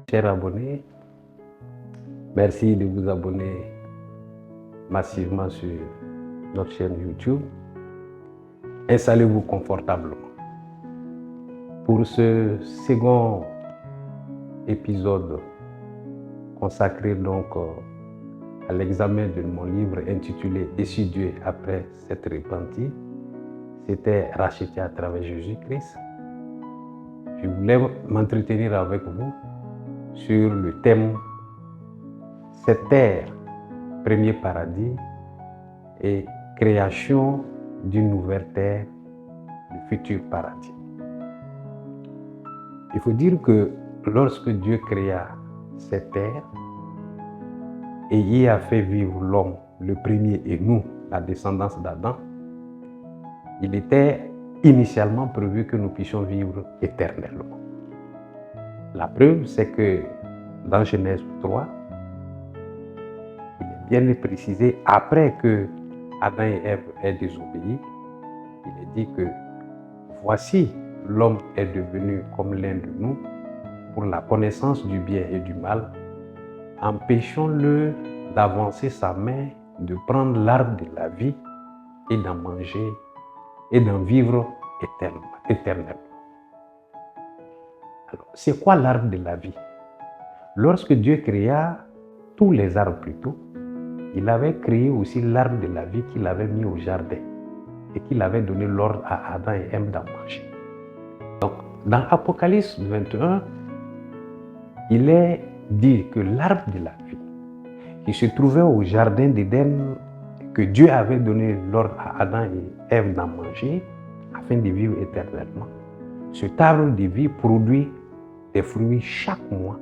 Chers abonnés, merci de vous abonner massivement sur notre chaîne YouTube. Installez-vous confortablement. Pour ce second épisode consacré donc à l'examen de mon livre intitulé « Et si Dieu après s'être repenti », c'était racheté à travers Jésus-Christ. Je voulais m'entretenir avec vous sur le thème « Cette terre, premier paradis et création d'une nouvelle terre, le futur paradis ». Il faut dire que lorsque Dieu créa cette terre et y a fait vivre l'homme, le premier et nous, la descendance d'Adam, il était initialement prévu que nous puissions vivre éternellement. La preuve, c'est que dans Genèse 3, il est bien précisé, après que Adam et Ève aient désobéi, il est dit que voici, l'homme est devenu comme l'un de nous pour la connaissance du bien et du mal. Empêchons-le d'avancer sa main, de prendre l'arbre de la vie et d'en manger et d'en vivre éternellement. Alors, c'est quoi l'arbre de la vie? Lorsque Dieu créa tous les arbres plutôt, il avait créé aussi l'arbre de la vie qu'il avait mis au jardin et qu'il avait donné l'ordre à Adam et Ève d'en manger. Donc, dans Apocalypse 21, il est dit que l'arbre de la vie qui se trouvait au jardin d'Éden, que Dieu avait donné l'ordre à Adam et Ève d'en manger afin de vivre éternellement, cet arbre de vie produit des fruits chaque mois,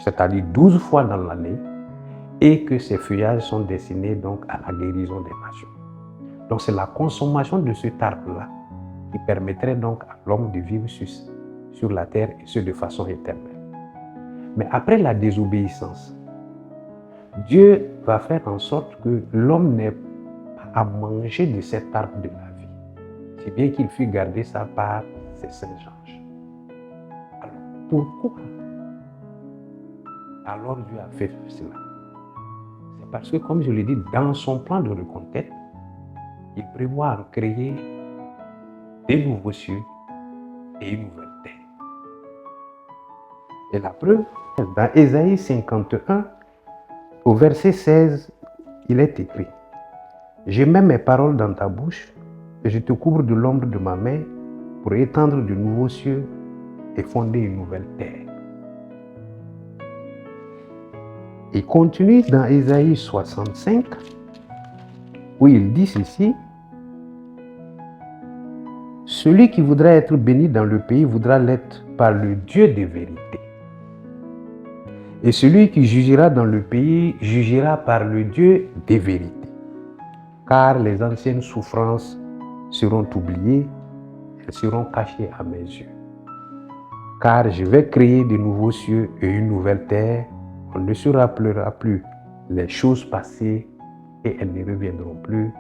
c'est-à-dire 12 fois dans l'année, et que ces feuillages sont destinés donc à la guérison des nations. Donc c'est la consommation de cet arbre-là qui permettrait donc à l'homme de vivre sur la terre et ce de façon éternelle. Mais après la désobéissance, Dieu va faire en sorte que l'homme n'ait pas à manger de cet arbre de la vie, si bien qu'il fut gardé ça par ses saints anges. Alors, pourquoi alors Dieu a fait cela? C'est parce que, comme je l'ai dit, dans son plan de reconquête, il prévoit en créer des nouveaux cieux et une nouvelle terre. Et la preuve, dans Ésaïe 51, au verset 16, il est écrit « Je mets mes paroles dans ta bouche et je te couvre de l'ombre de ma main pour étendre de nouveaux cieux et fonder une nouvelle terre. » Il continue dans Ésaïe 65, où il dit ceci « Celui qui voudra être béni dans le pays voudra l'être par le Dieu de vérité. Et celui qui jugera dans le pays jugera par le Dieu des vérités. Car les anciennes souffrances seront oubliées, elles seront cachées à mes yeux. Car je vais créer de nouveaux cieux et une nouvelle terre. On ne se rappellera plus les choses passées et elles ne reviendront plus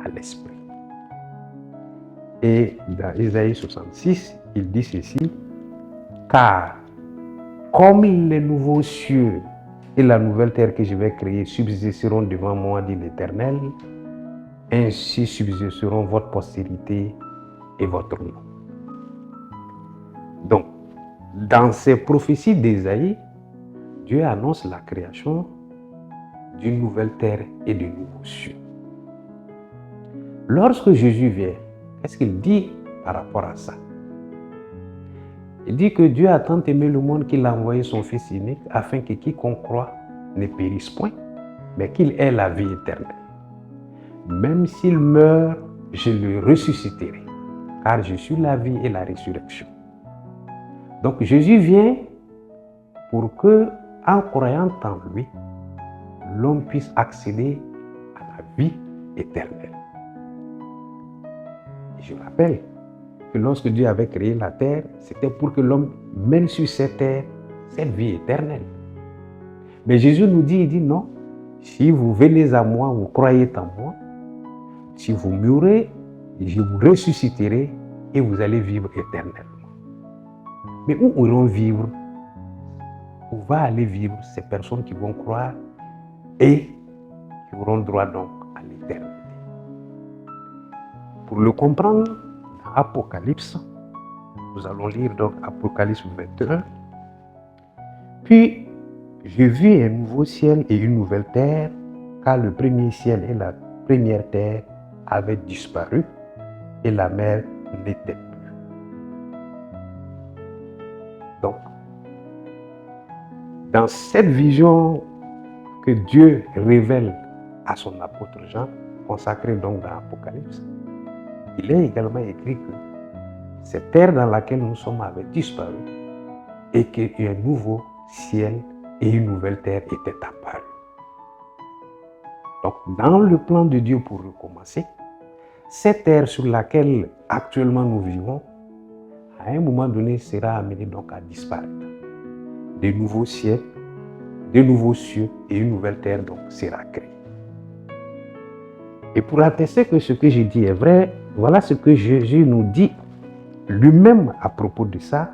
à l'esprit. » Et dans Ésaïe 66, il dit ceci, « Car comme les nouveaux cieux et la nouvelle terre que je vais créer subsisteront devant moi, dit l'Éternel, ainsi subsisteront votre postérité et votre nom. » Donc, dans ces prophéties d'Ésaïe, Dieu annonce la création d'une nouvelle terre et de nouveaux cieux. Lorsque Jésus vient, qu'est-ce qu'il dit par rapport à ça? Il dit que Dieu a tant aimé le monde qu'il a envoyé son Fils unique afin que quiconque croit ne périsse point, mais qu'il ait la vie éternelle. Même s'il meurt, je le ressusciterai, car je suis la vie et la résurrection. Donc Jésus vient pour que, en croyant en lui, l'homme puisse accéder à la vie éternelle. Et je rappelle que lorsque Dieu avait créé la terre, c'était pour que l'homme mène sur cette terre cette vie éternelle. Mais Jésus nous dit, il dit non, si vous venez à moi, vous croyez en moi, si vous mourrez, je vous ressusciterai et vous allez vivre éternellement. Mais où iront vivre? Où va aller vivre ces personnes qui vont croire et qui auront droit donc à l'éternité? Pour le comprendre, dans Apocalypse, nous allons lire donc Apocalypse 21. Puis, je vis un nouveau ciel et une nouvelle terre, car le premier ciel et la première terre avaient disparu et la mer n'était plus. Donc, dans cette vision que Dieu révèle à son apôtre Jean, consacré donc dans l'Apocalypse, il est également écrit que cette terre dans laquelle nous sommes avait disparu et qu'un nouveau ciel et une nouvelle terre étaient apparus. Donc, dans le plan de Dieu pour recommencer, cette terre sur laquelle actuellement nous vivons, à un moment donné, sera amenée donc à disparaître. Des nouveaux ciels, des nouveaux cieux et une nouvelle terre donc sera créée. Et pour attester que ce que j'ai dit est vrai, voilà ce que Jésus nous dit lui-même à propos de ça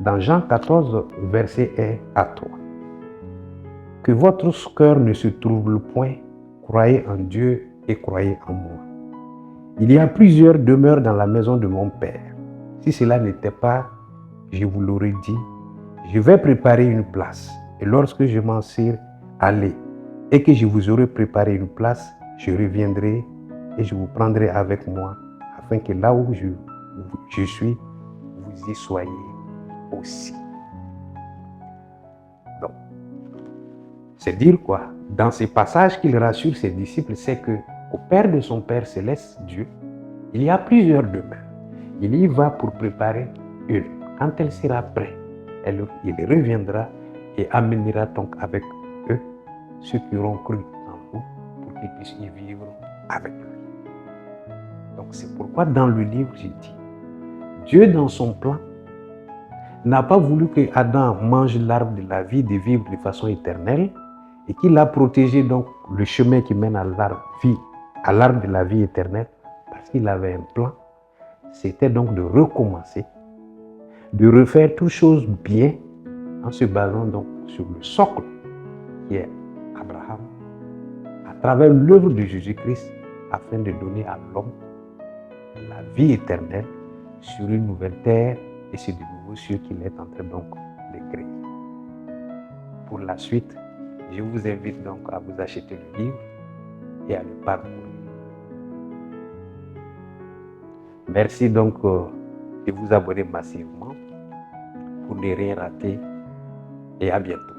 dans Jean 14, verset 1 à 3. Que votre cœur ne se trouble point, croyez en Dieu et croyez en moi. Il y a plusieurs demeures dans la maison de mon Père. Si cela n'était pas, je vous l'aurais dit, je vais préparer une place. Et lorsque je m'en serai allé et que je vous aurai préparé une place, je reviendrai et je vous prendrai avec moi, afin que là où je suis, vous y soyez aussi. Donc, c'est dire quoi? Dans ces passages qu'il rassure ses disciples, c'est que au Père de son Père céleste, Dieu, il y a plusieurs demeures. Il y va pour préparer une. Quand elle sera prête, il reviendra et amènera donc avec eux ceux qui auront cru en vous pour qu'ils puissent y vivre avec lui. Donc c'est pourquoi dans le livre, j'ai dit, Dieu dans son plan n'a pas voulu que Adam mange l'arbre de la vie, de vivre de façon éternelle, et qu'il a protégé donc le chemin qui mène à l'arbre de la vie éternelle, parce qu'il avait un plan. C'était donc de recommencer, de refaire toutes choses bien, en se basant donc sur le socle qui est Abraham, à travers l'œuvre de Jésus-Christ, afin de donner à l'homme la vie éternelle sur une nouvelle terre et sur de nouveaux cieux qu'il est en train donc de créer. Pour la suite, je vous invite donc à vous acheter le livre et à le parcourir. Merci donc de vous abonner massivement pour ne rien rater et à bientôt.